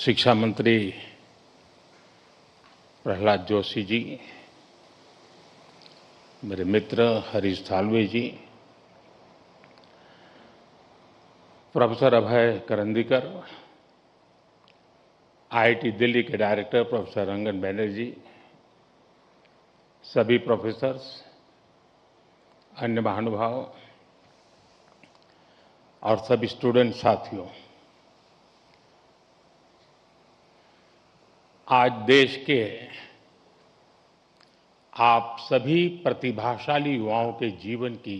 शिक्षा मंत्री प्रहलाद जोशी जी, मेरे मित्र हरीश साल्वे जी, प्रोफेसर अभय करंदीकर, आईआईटी दिल्ली के डायरेक्टर प्रोफेसर रंगन बैनर्जी, सभी प्रोफेसर्स, अन्य महानुभाव और सभी स्टूडेंट साथियों, आज देश के आप सभी प्रतिभाशाली युवाओं के जीवन की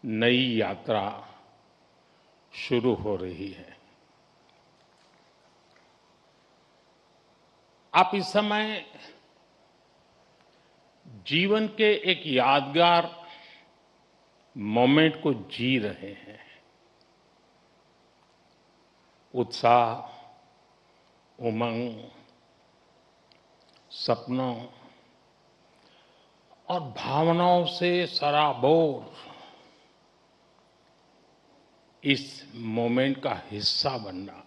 नई यात्रा शुरू हो रही है। आप इस समय जीवन के एक यादगार मोमेंट को जी रहे हैं। उत्साह, उमंग, सपनों और भावनाओं से सराबोर इस मोमेंट का हिस्सा बनना,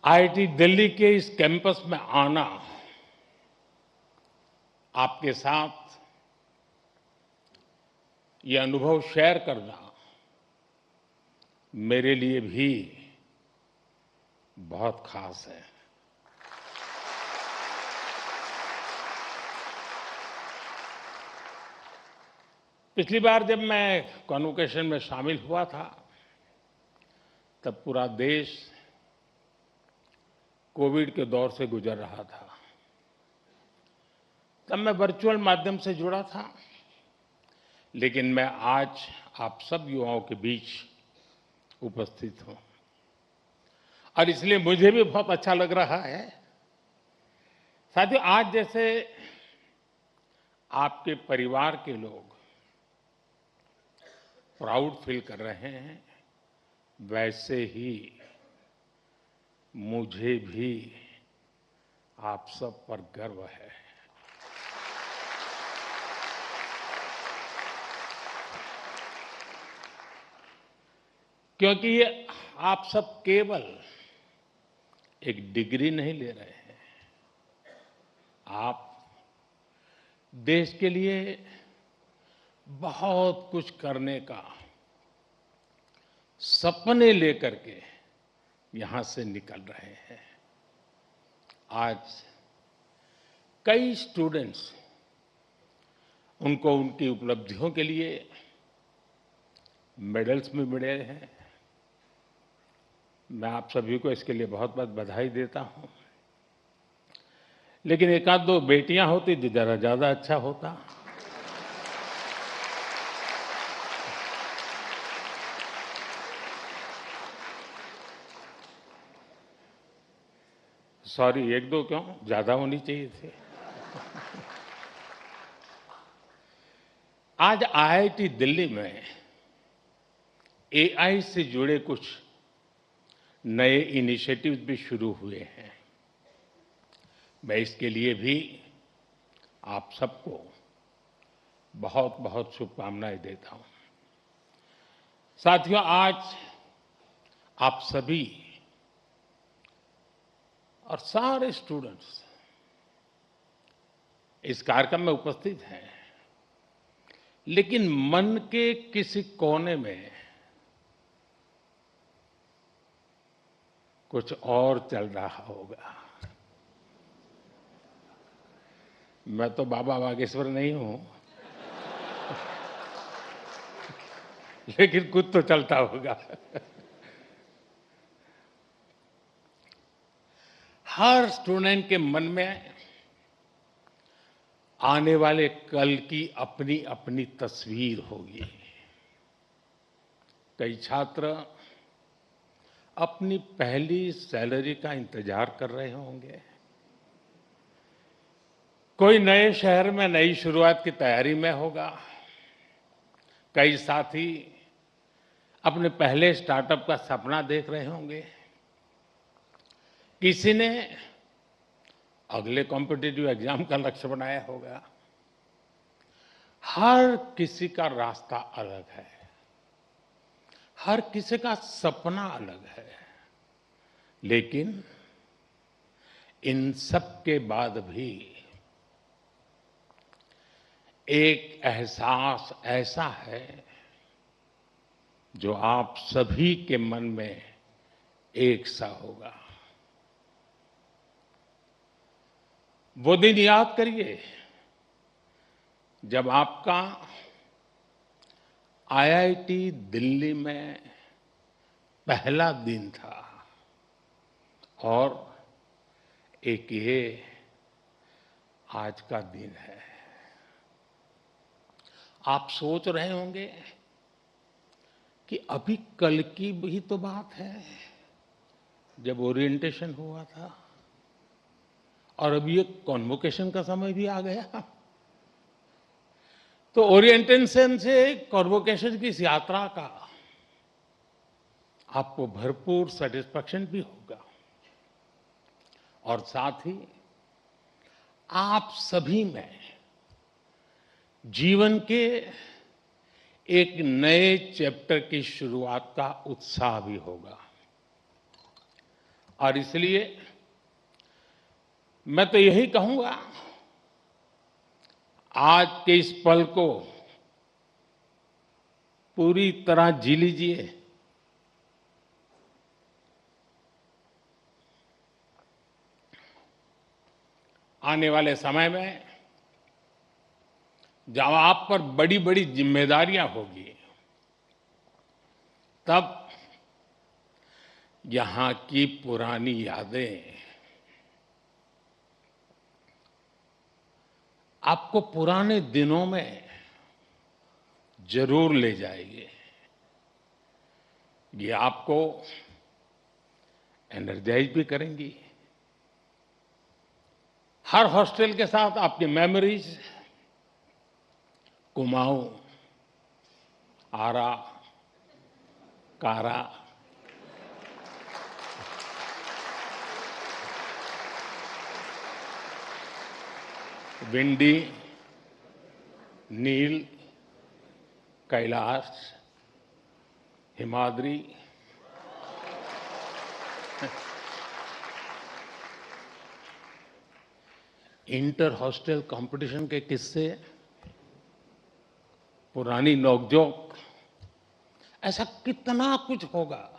आईआईटी दिल्ली के इस कैंपस में आना, आपके साथ ये अनुभव शेयर करना मेरे लिए भी बहुत खास है। पिछली बार जब मैं कॉन्वोकेशन में शामिल हुआ था, तब पूरा देश कोविड के दौर से गुजर रहा था। तब मैं वर्चुअल माध्यम से जुड़ा था, लेकिन मैं आज आप सब युवाओं के बीच उपस्थित हूं और इसलिए मुझे भी बहुत अच्छा लग रहा है। साथियों, आज जैसे आपके परिवार के लोग प्राउड फील कर रहे हैं, वैसे ही मुझे भी आप सब पर गर्व है। क्योंकि ये आप सब केवल एक डिग्री नहीं ले रहे हैं, आप देश के लिए बहुत कुछ करने का सपने लेकर के यहां से निकल रहे हैं। आज कई स्टूडेंट्स उनको उनकी उपलब्धियों के लिए मेडल्स भी मिले हैं। मैं आप सभी को इसके लिए बहुत बहुत बधाई देता हूं। लेकिन एक आध दो बेटियां होती तो जरा ज्यादा अच्छा होता। सॉरी, एक दो क्यों, ज्यादा होनी चाहिए थी। आज आईआईटी दिल्ली में एआई से जुड़े कुछ नए इनिशिएटिव्स भी शुरू हुए हैं। मैं इसके लिए भी आप सबको बहुत बहुत शुभकामनाएं देता हूं। साथियों, आज आप सभी और सारे स्टूडेंट्स इस कार्यक्रम में उपस्थित हैं, लेकिन मन के किसी कोने में कुछ और चल रहा होगा। मैं तो बाबा बागेश्वर नहीं हूं, लेकिन कुछ तो चलता होगा। हर स्टूडेंट के मन में आने वाले कल की अपनी अपनी तस्वीर होगी। कई छात्र अपनी पहली सैलरी का इंतजार कर रहे होंगे, कोई नए शहर में नई शुरुआत की तैयारी में होगा, कई साथी अपने पहले स्टार्टअप का सपना देख रहे होंगे, किसी ने अगले कॉम्पिटिटिव एग्जाम का लक्ष्य बनाया होगा। हर किसी का रास्ता अलग है, हर किसी का सपना अलग है, लेकिन इन सब के बाद भी एक एहसास ऐसा है जो आप सभी के मन में एक सा होगा। वो दिन याद करिए जब आपका आईआईटी दिल्ली में पहला दिन था और एक ये आज का दिन है। आप सोच रहे होंगे कि अभी कल की भी तो बात है जब ओरिएंटेशन हुआ था और अभी एक कॉन्वोकेशन का समय भी आ गया। तो ओरिएंटेशन से कॉन्वोकेशन की इस यात्रा का आपको भरपूर सेटिस्फैक्शन भी होगा और साथ ही आप सभी में जीवन के एक नए चैप्टर की शुरुआत का उत्साह भी होगा। और इसलिए मैं तो यही कहूंगा, आज के इस पल को पूरी तरह जी लीजिए। आने वाले समय में जब आप पर बड़ी बड़ी जिम्मेदारियां होगी, तब यहां की पुरानी यादें आपको पुराने दिनों में जरूर ले जाएगी। ये आपको एनर्जाइज भी करेंगी। हर हॉस्टल के साथ आपकी memories Kumaon, Ara, Kara, Vindy, Nil, Kailash, Himadri, inter hostel competition के किस्से, पुरानी नोकझोंक, ऐसा कितना कुछ होगा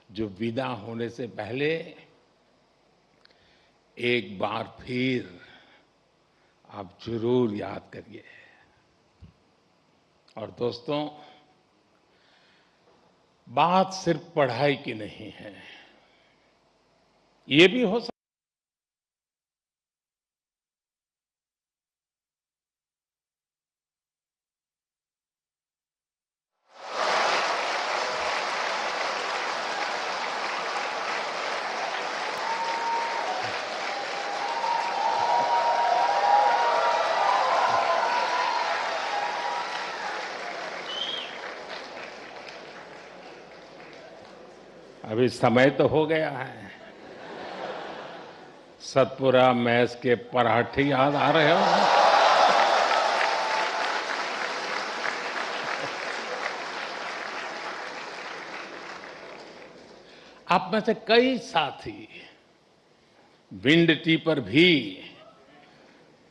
जो विदा होने से पहले एक बार फिर आप जरूर याद करिए। और दोस्तों, बात सिर्फ पढ़ाई की नहीं है, ये भी हो सकता अभी समय तो हो गया है। सतपुरा मैस के पराठे याद आ रहे हो? आप में से कई साथी विंड टी पर भी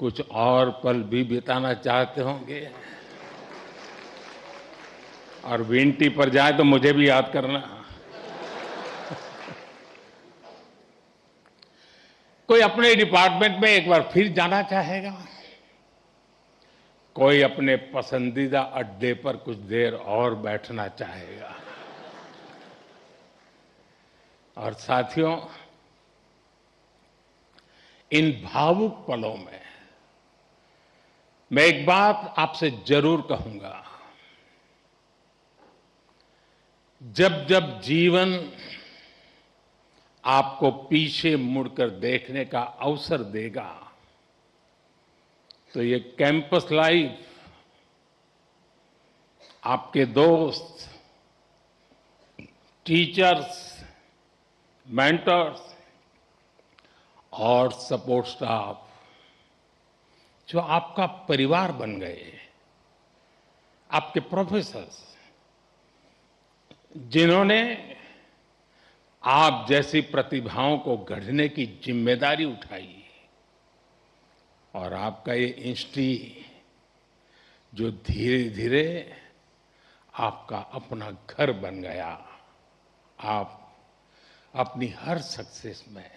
कुछ और पल भी बिताना चाहते होंगे, और विंड टी पर जाए तो मुझे भी याद करना। कोई अपने डिपार्टमेंट में एक बार फिर जाना चाहेगा, कोई अपने पसंदीदा अड्डे पर कुछ देर और बैठना चाहेगा। और साथियों, इन भावुक पलों में मैं एक बात आपसे जरूर कहूंगा। जब जब जीवन आपको पीछे मुड़कर देखने का अवसर देगा, तो ये कैंपस लाइफ आपके दोस्त, टीचर्स, मेंटर्स और सपोर्ट स्टाफ जो आपका परिवार बन गए, आपके प्रोफेसर्स, जिन्होंने आप जैसी प्रतिभाओं को गढ़ने की जिम्मेदारी उठाई और आपका ये इंस्टीट्यूट जो धीरे धीरे आपका अपना घर बन गया। आप अपनी हर सक्सेस में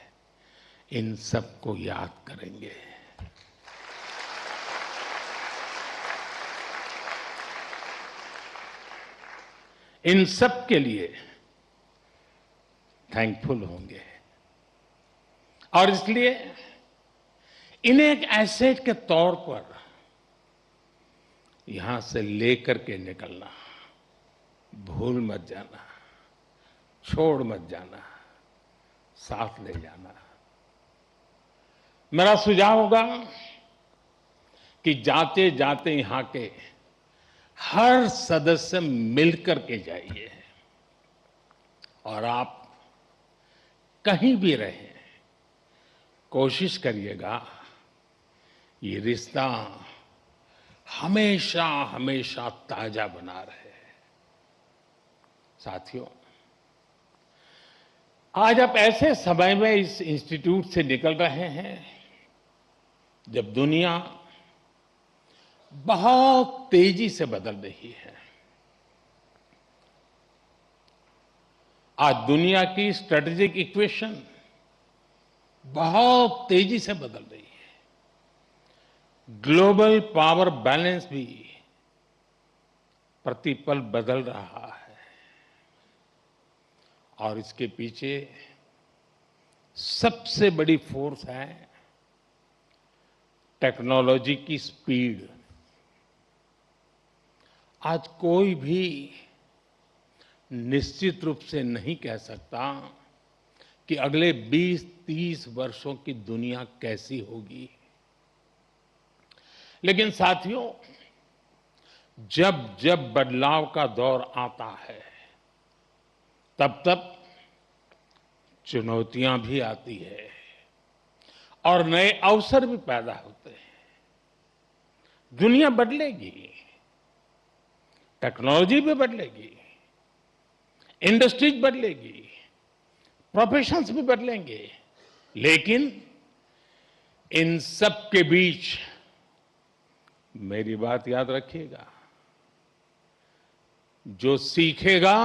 इन सबको याद करेंगे। इन सब के लिए थैंकफुल होंगे और इसलिए इन्हें एक एसेट के तौर पर यहां से लेकर के निकलना, भूल मत जाना, छोड़ मत जाना, साथ ले जाना। मेरा सुझाव होगा कि जाते जाते यहां के हर सदस्य मिलकर के जाइए और आप कहीं भी रहें, कोशिश करिएगा ये रिश्ता हमेशा हमेशा ताजा बना रहे। साथियों, आज आप ऐसे समय में इस इंस्टीट्यूट से निकल रहे हैं जब दुनिया बहुत तेजी से बदल रही है। आज दुनिया की स्ट्रेटेजिक इक्वेशन बहुत तेजी से बदल रही है। ग्लोबल पावर बैलेंस भी प्रतिपल बदल रहा है और इसके पीछे सबसे बड़ी फोर्स है टेक्नोलॉजी की स्पीड। आज कोई भी निश्चित रूप से नहीं कह सकता कि अगले 20-30 वर्षों की दुनिया कैसी होगी। लेकिन साथियों, जब जब बदलाव का दौर आता है तब तब चुनौतियां भी आती है और नए अवसर भी पैदा होते हैं। दुनिया बदलेगी, टेक्नोलॉजी भी बदलेगी, इंडस्ट्रीज बदलेगी, प्रोफेशंस भी बदलेंगे, लेकिन इन सब के बीच मेरी बात याद रखिएगा, जो सीखेगा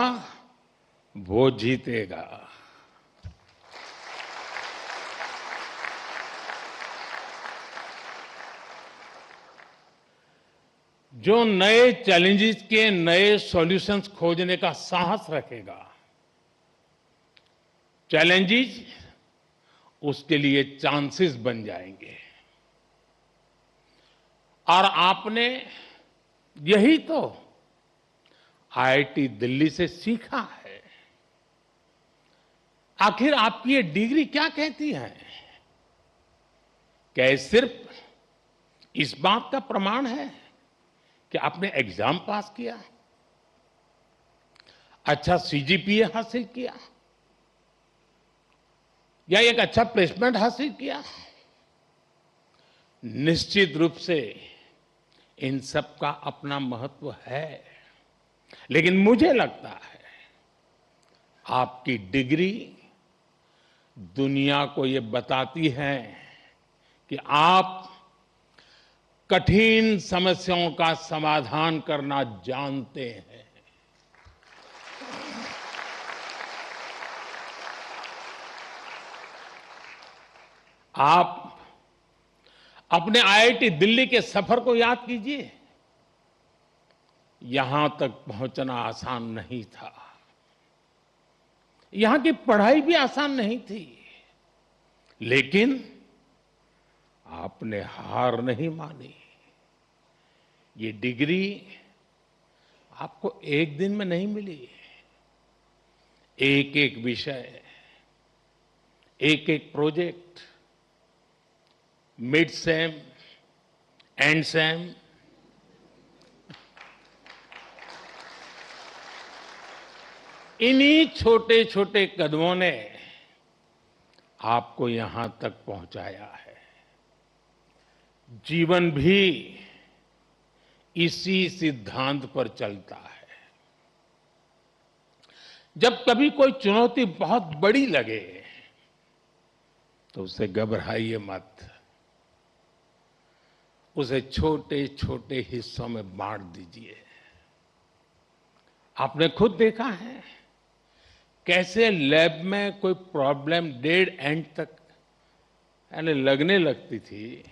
वो जीतेगा। जो नए चैलेंजेस के नए सॉल्यूशंस खोजने का साहस रखेगा, चैलेंजेस उसके लिए चांसेस बन जाएंगे। और आपने यही तो आईआईटी दिल्ली से सीखा है। आखिर आपकी ये डिग्री क्या कहती है? क्या ये सिर्फ इस बात का प्रमाण है कि आपने एग्जाम पास किया, अच्छा सीजीपीए हासिल किया या एक अच्छा प्लेसमेंट हासिल किया? निश्चित रूप से इन सब का अपना महत्व है, लेकिन मुझे लगता है आपकी डिग्री दुनिया को ये बताती है कि आप कठिन समस्याओं का समाधान करना जानते हैं। आप अपने आईआईटी दिल्ली के सफर को याद कीजिए। यहां तक पहुंचना आसान नहीं था, यहां की पढ़ाई भी आसान नहीं थी, लेकिन आपने हार नहीं मानी। ये डिग्री आपको एक दिन में नहीं मिली। एक एक विषय, एक एक project, mid sem, and same, इन्हीं छोटे छोटे कदमों ने आपको यहां तक पहुंचाया है। जीवन भी इसी सिद्धांत पर चलता है। जब कभी कोई चुनौती बहुत बड़ी लगे तो उससे घबराइए मत, उसे छोटे छोटे हिस्सों में बांट दीजिए। आपने खुद देखा है कैसे लैब में कोई प्रॉब्लम डेड एंड तक यानी लगने लगती थी,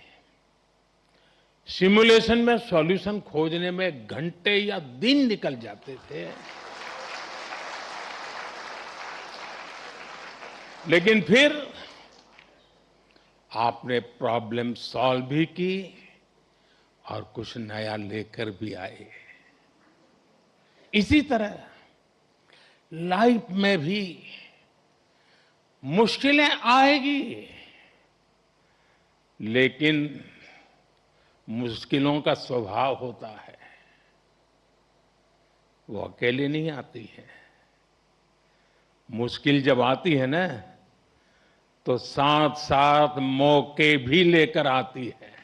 सिमुलेशन में सॉल्यूशन खोजने में घंटे या दिन निकल जाते थे, लेकिन फिर आपने प्रॉब्लम सॉल्व भी की और कुछ नया लेकर भी आए। इसी तरह लाइफ में भी मुश्किलें आएगी, लेकिन मुश्किलों का स्वभाव होता है, वो अकेले नहीं आती है। मुश्किल जब आती है ना, तो साथ साथ मौके भी लेकर आती है।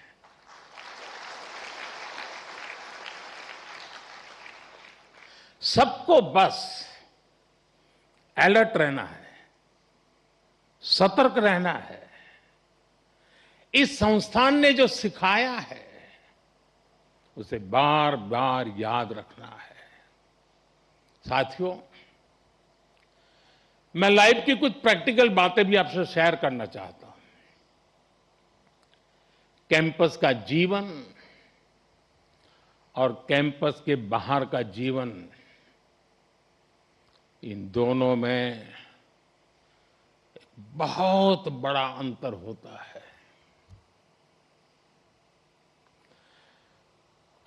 सबको बस अलर्ट रहना है, सतर्क रहना है। इस संस्थान ने जो सिखाया है उसे बार बार याद रखना है। साथियों, मैं लाइफ की कुछ प्रैक्टिकल बातें भी आपसे शेयर करना चाहता हूं। कैंपस का जीवन और कैंपस के बाहर का जीवन, इन दोनों में बहुत बड़ा अंतर होता है।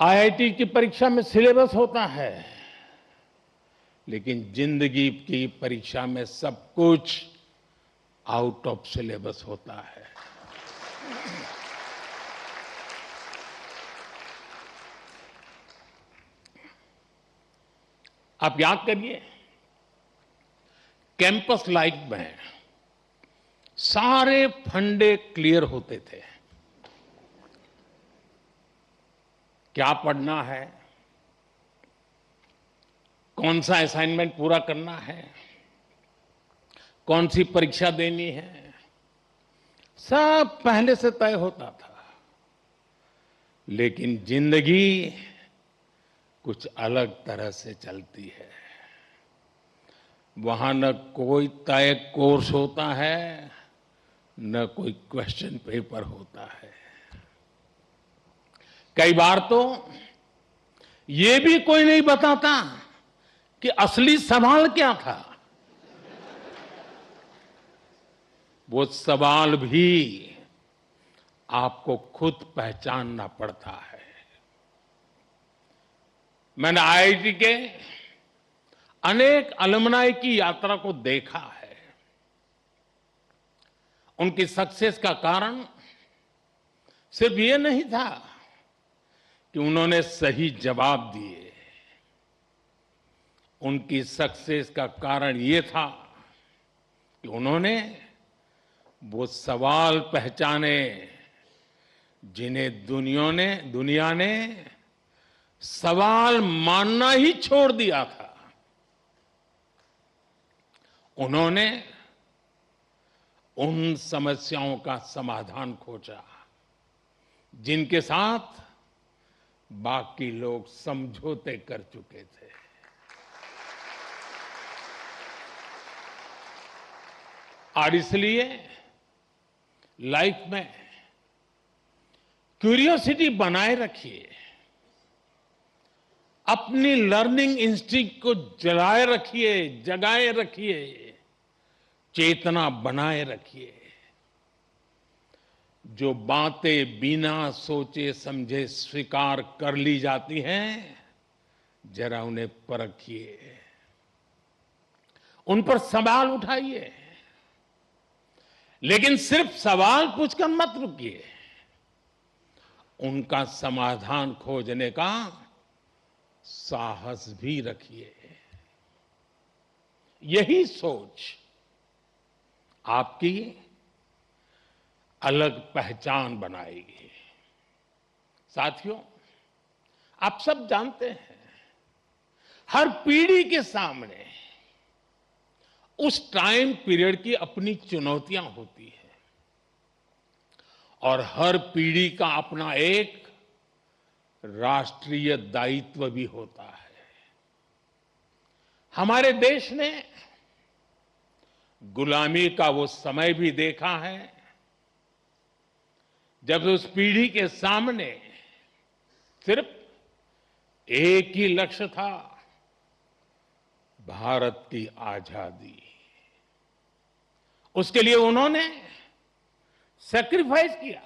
आईआईटी की परीक्षा में सिलेबस होता है, लेकिन जिंदगी की परीक्षा में सब कुछ आउट ऑफ सिलेबस होता है। आप याद करिए, कैंपस लाइफ में सारे फंडे क्लियर होते थे। क्या पढ़ना है, कौन सा असाइनमेंट पूरा करना है, कौन सी परीक्षा देनी है, सब पहले से तय होता था। लेकिन जिंदगी कुछ अलग तरह से चलती है। वहां न कोई तय कोर्स होता है, न कोई क्वेश्चन पेपर होता है। कई बार तो ये भी कोई नहीं बताता कि असली सवाल क्या था। वो सवाल भी आपको खुद पहचानना पड़ता है। मैंने आईआईटी के अनेक अलुमनाई की यात्रा को देखा है। उनकी सक्सेस का कारण सिर्फ ये नहीं था कि उन्होंने सही जवाब दिए। उनकी सक्सेस का कारण ये था कि उन्होंने वो सवाल पहचाने जिन्हें दुनिया ने सवाल मानना ही छोड़ दिया था। उन्होंने उन समस्याओं का समाधान खोजा जिनके साथ बाकी लोग समझौते कर चुके थे। और इसलिए लाइफ में क्यूरियोसिटी बनाए रखिए, अपनी लर्निंग इंस्टिंक्ट को जगाए रखिए, चेतना बनाए रखिए। जो बातें बिना सोचे समझे स्वीकार कर ली जाती हैं, जरा उन्हें परखिए, उन पर सवाल उठाइए, लेकिन सिर्फ सवाल पूछकर मत रुकिए, उनका समाधान खोजने का साहस भी रखिए। यही सोच आपकी अलग पहचान बनाएगी। साथियों, आप सब जानते हैं, हर पीढ़ी के सामने उस टाइम पीरियड की अपनी चुनौतियां होती हैं और हर पीढ़ी का अपना एक राष्ट्रीय दायित्व भी होता है। हमारे देश ने गुलामी का वो समय भी देखा है जब उस पीढ़ी के सामने सिर्फ एक ही लक्ष्य था, भारत की आजादी। उसके लिए उन्होंने सैक्रिफाइस किया,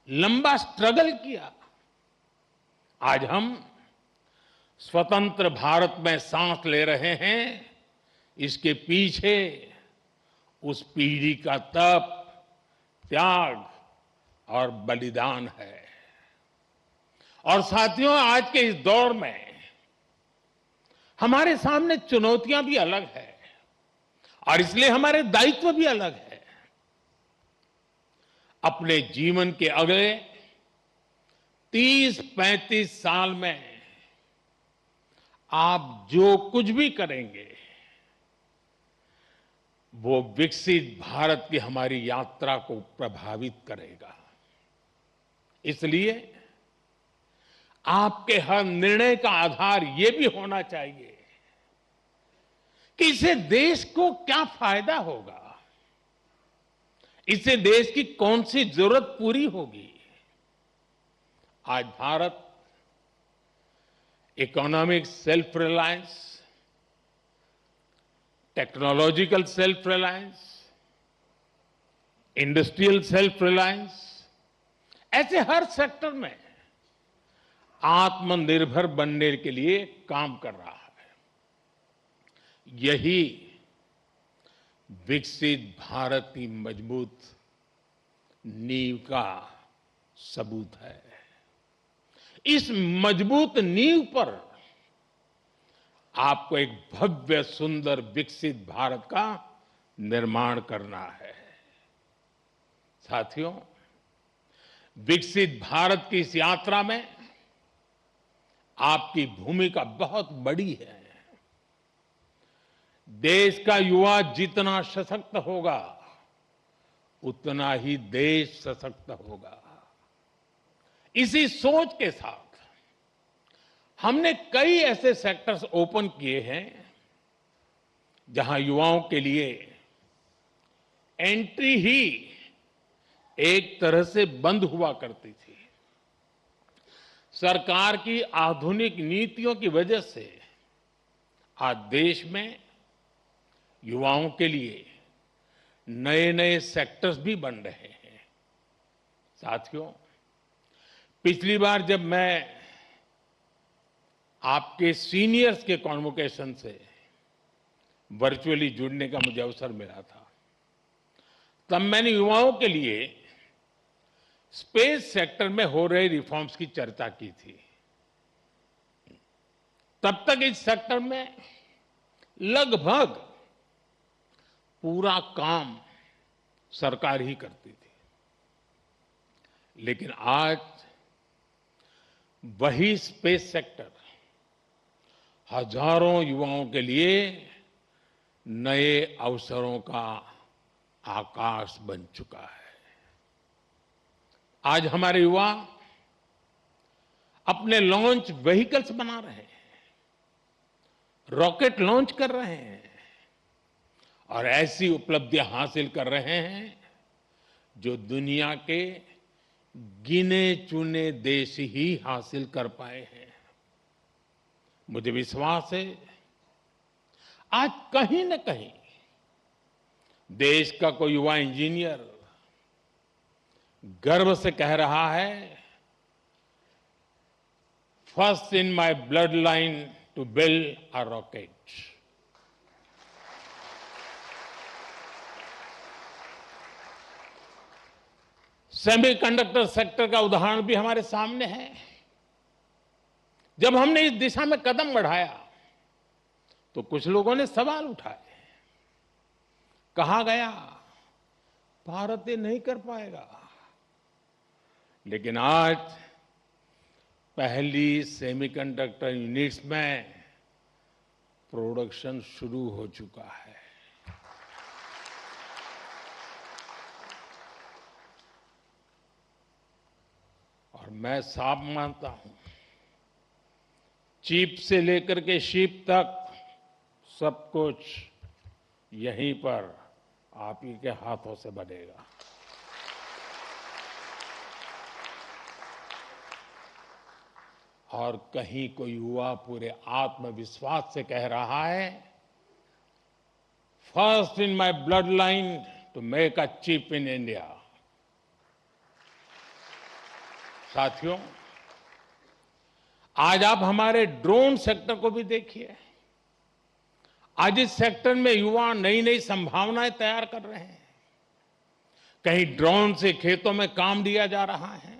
लंबा स्ट्रगल किया। आज हम स्वतंत्र भारत में सांस ले रहे हैं, इसके पीछे उस पीढ़ी का तप, त्याग और बलिदान है। और साथियों, आज के इस दौर में हमारे सामने चुनौतियां भी अलग है और इसलिए हमारे दायित्व भी अलग है। अपने जीवन के अगले 30-35 साल में आप जो कुछ भी करेंगे वो विकसित भारत की हमारी यात्रा को प्रभावित करेगा। इसलिए आपके हर निर्णय का आधार ये भी होना चाहिए कि इससे देश को क्या फायदा होगा, इससे देश की कौन सी जरूरत पूरी होगी। आज Bharat economic self reliance, technological self reliance, industrial self reliance, ऐसे हर सेक्टर में आत्मनिर्भर बनने के लिए काम कर रहा है। यही विकसित भारत की मजबूत नींव का सबूत है। इस मजबूत नींव पर आपको एक भव्य, सुंदर, विकसित भारत का निर्माण करना है। साथियों, विकसित भारत की इस यात्रा में आपकी भूमिका बहुत बड़ी है। देश का युवा जितना सशक्त होगा उतना ही देश सशक्त होगा। इसी सोच के साथ हमने कई ऐसे सेक्टर्स ओपन किए हैं जहां युवाओं के लिए एंट्री ही एक तरह से बंद हुआ करती थी। सरकार की आधुनिक नीतियों की वजह से आज देश में युवाओं के लिए नए नए सेक्टर्स भी बन रहे हैं। साथियों, पिछली बार जब मैं आपके सीनियर्स के कॉन्वोकेशन से वर्चुअली जुड़ने का मुझे अवसर मिला था, तब मैंने युवाओं के लिए स्पेस सेक्टर में हो रहे रिफॉर्म्स की चर्चा की थी। तब तक इस सेक्टर में लगभग पूरा काम सरकार ही करती थी, लेकिन आज वही स्पेस सेक्टर हजारों युवाओं के लिए नए अवसरों का आकाश बन चुका है। आज हमारे युवा अपने लॉन्च व्हीकल्स बना रहे हैं, रॉकेट लॉन्च कर रहे हैं और ऐसी उपलब्धियां हासिल कर रहे हैं जो दुनिया के गिने चुने देश ही हासिल कर पाए हैं। मुझे विश्वास है आज कहीं न कहीं देश का कोई युवा इंजीनियर गर्व से कह रहा है, first in my blood line to build a rocket. Semiconductor sector का उदाहरण भी हमारे सामने है। जब हमने इस दिशा में कदम बढ़ाया तो कुछ लोगों ने सवाल उठाए, कहा गया भारत ये नहीं कर पाएगा। लेकिन आज पहली सेमीकंडक्टर यूनिट्स में प्रोडक्शन शुरू हो चुका है। और मैं साफ मानता हूं, चिप से लेकर के शिप तक सब कुछ यहीं पर आप ही के हाथों से बनेगा। और कहीं कोई युवा पूरे आत्मविश्वास से कह रहा है, first in my blood line to make a chip in India. साथियों, आज आप हमारे ड्रोन सेक्टर को भी देखिए। आज इस सेक्टर में युवा नई नई संभावनाएं तैयार कर रहे हैं। कहीं ड्रोन से खेतों में काम दिया जा रहा है,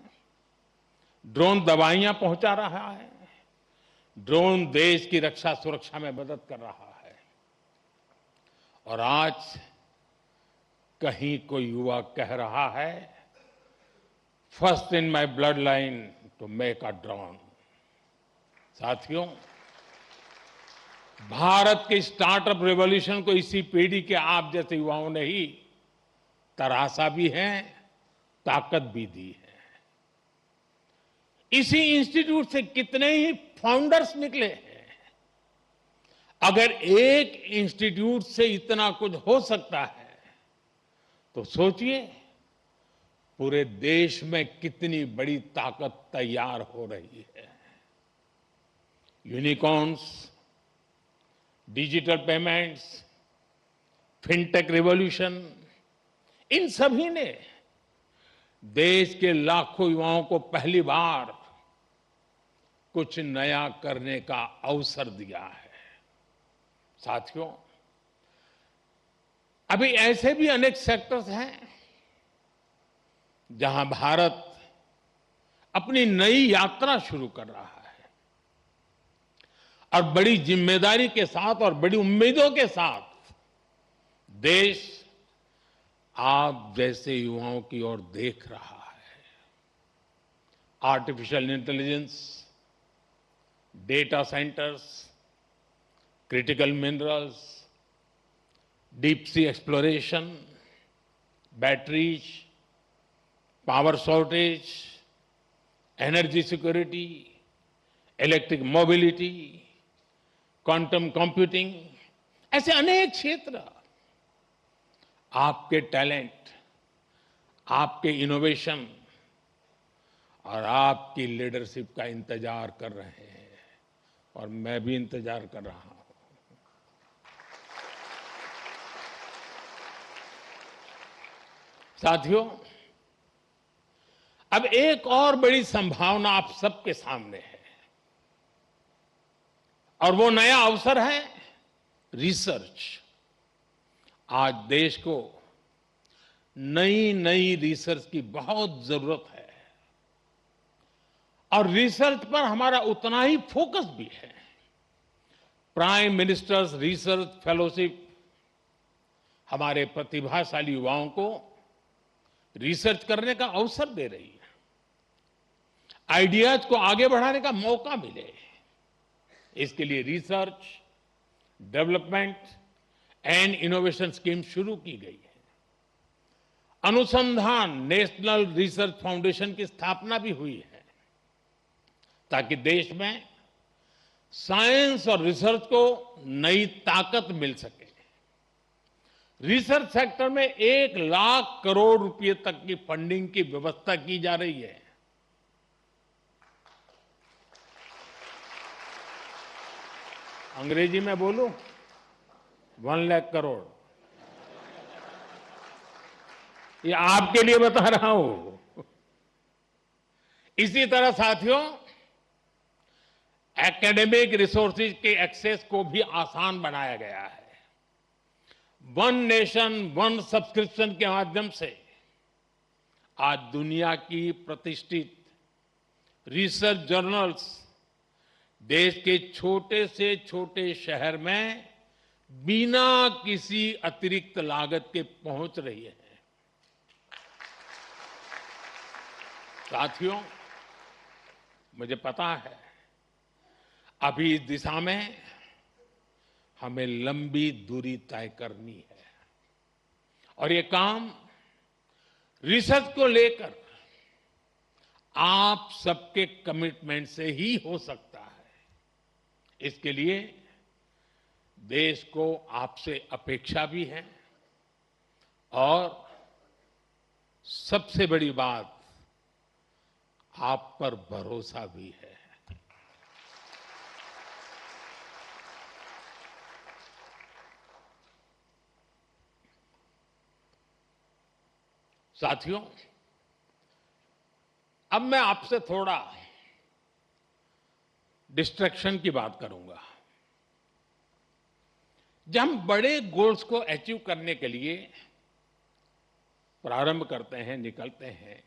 ड्रोन दवाइयां पहुंचा रहा है, ड्रोन देश की रक्षा सुरक्षा में मदद कर रहा है। और आज कहीं कोई युवा कह रहा है, first in my blood line to make a drone. साथियों, भारत के स्टार्टअप रेवोल्यूशन को इसी पीढ़ी के आप जैसे युवाओं ने ही तराशा भी है, ताकत भी दी है। इसी इंस्टीट्यूट से कितने ही फाउंडर्स निकले हैं। अगर एक इंस्टीट्यूट से इतना कुछ हो सकता है, तो सोचिए पूरे देश में कितनी बड़ी ताकत तैयार हो रही है। Unicorns, digital payments, fintech revolution, इन सभी ने देश के लाखों युवाओं को पहली बार कुछ नया करने का अवसर दिया है। साथियों, अभी ऐसे भी अनेक सेक्टर्स हैं जहां भारत अपनी नई यात्रा शुरू कर रहा है और बड़ी जिम्मेदारी के साथ और बड़ी उम्मीदों के साथ देश आप जैसे युवाओं की ओर देख रहा है। Artificial intelligence, data centres, critical minerals, deep sea exploration, batteries, power shortage, energy security, electric mobility, quantum computing, ऐसे अनेक क्षेत्र आपके टैलेंट, आपके इनोवेशन और आपकी लीडरशिप का इंतजार कर रहे हैं। और मैं भी इंतजार कर रहा हूं। साथियों, अब एक और बड़ी संभावना आप सबके सामने है और वो नया अवसर है रिसर्च। आज देश को नई नई रिसर्च की बहुत जरूरत है और रिसर्च पर हमारा उतना ही फोकस भी है। प्राइम मिनिस्टर्स रिसर्च फेलोशिप हमारे प्रतिभाशाली युवाओं को रिसर्च करने का अवसर दे रही है, आइडियाज को आगे बढ़ाने का मौका मिले, इसके लिए research, development and innovation scheme शुरू की गई है। अनुसंधान नेशनल रिसर्च फाउंडेशन की स्थापना भी हुई है ताकि देश में साइंस और रिसर्च को नई ताकत मिल सके। रिसर्च सेक्टर में 1,00,000 करोड़ रुपए तक की फंडिंग की व्यवस्था की जा रही है। अंग्रेजी में बोलूं, 1,00,000 करोड़। ये आपके लिए बता रहा हूं। इसी तरह साथियों, एकेडमिक रिसोर्सेज के एक्सेस को भी आसान बनाया गया है। वन नेशन वन सब्सक्रिप्शन के माध्यम से आज दुनिया की प्रतिष्ठित रिसर्च जर्नल्स देश के छोटे से छोटे शहर में बिना किसी अतिरिक्त लागत के पहुंच रही है। साथियों, मुझे पता है अभी इस दिशा में हमें लंबी दूरी तय करनी है और ये काम रिसर्च को लेकर आप सबके कमिटमेंट से ही हो सकता है। इसके लिए देश को आपसे अपेक्षा भी है और सबसे बड़ी बात, आप पर भरोसा भी है। साथियों, अब मैं आपसे थोड़ा डिस्ट्रैक्शन की बात करूंगा। जब हम बड़े गोल्स को अचीव करने के लिए प्रारंभ करते हैं, निकलते हैं,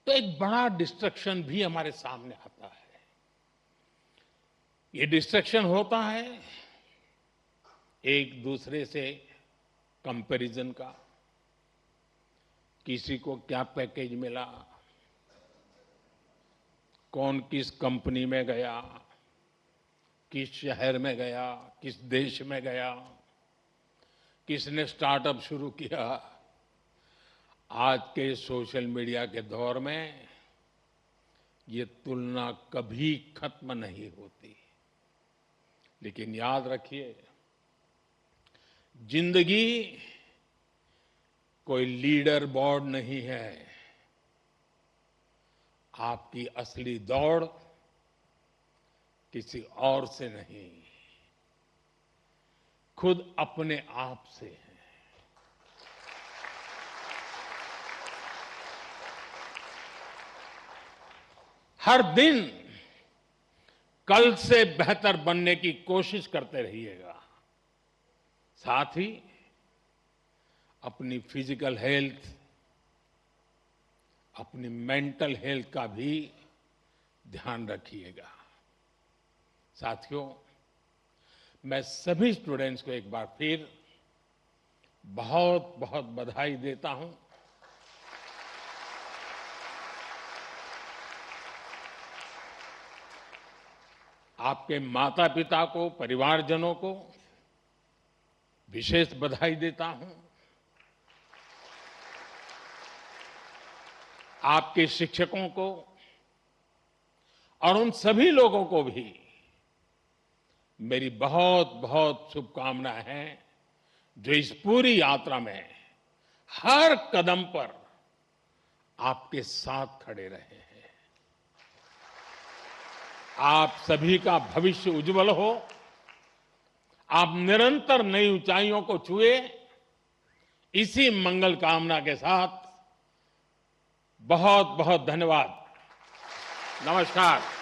तो एक बड़ा डिस्ट्रैक्शन भी हमारे सामने आता है। ये डिस्ट्रैक्शन होता है एक दूसरे से कंपैरिजन का। किसी को क्या पैकेज मिला, कौन किस कंपनी में गया, किस शहर में गया, किस देश में गया, किसने स्टार्टअप शुरू किया। आज के सोशल मीडिया के दौर में ये तुलना कभी खत्म नहीं होती। लेकिन याद रखिए, जिंदगी कोई लीडर बोर्ड नहीं है। आपकी असली दौड़ किसी और से नहीं, खुद अपने आप से है। हर दिन कल से बेहतर बनने की कोशिश करते रहिएगा। साथ ही अपनी फिजिकल हेल्थ, अपनी मेंटल हेल्थ का भी ध्यान रखिएगा। साथियों, मैं सभी स्टूडेंट्स को एक बार फिर बहुत बहुत बधाई देता हूं। आपके माता पिता को, परिवारजनों को विशेष बधाई देता हूं। आपके शिक्षकों को और उन सभी लोगों को भी मेरी बहुत बहुत शुभकामनाएं हैं जो इस पूरी यात्रा में हर कदम पर आपके साथ खड़े रहे हैं। आप सभी का भविष्य उज्जवल हो। आप निरंतर नई ऊंचाइयों को छुए, इसी मंगल कामना के साथ बहुत बहुत धन्यवाद। नमस्कार।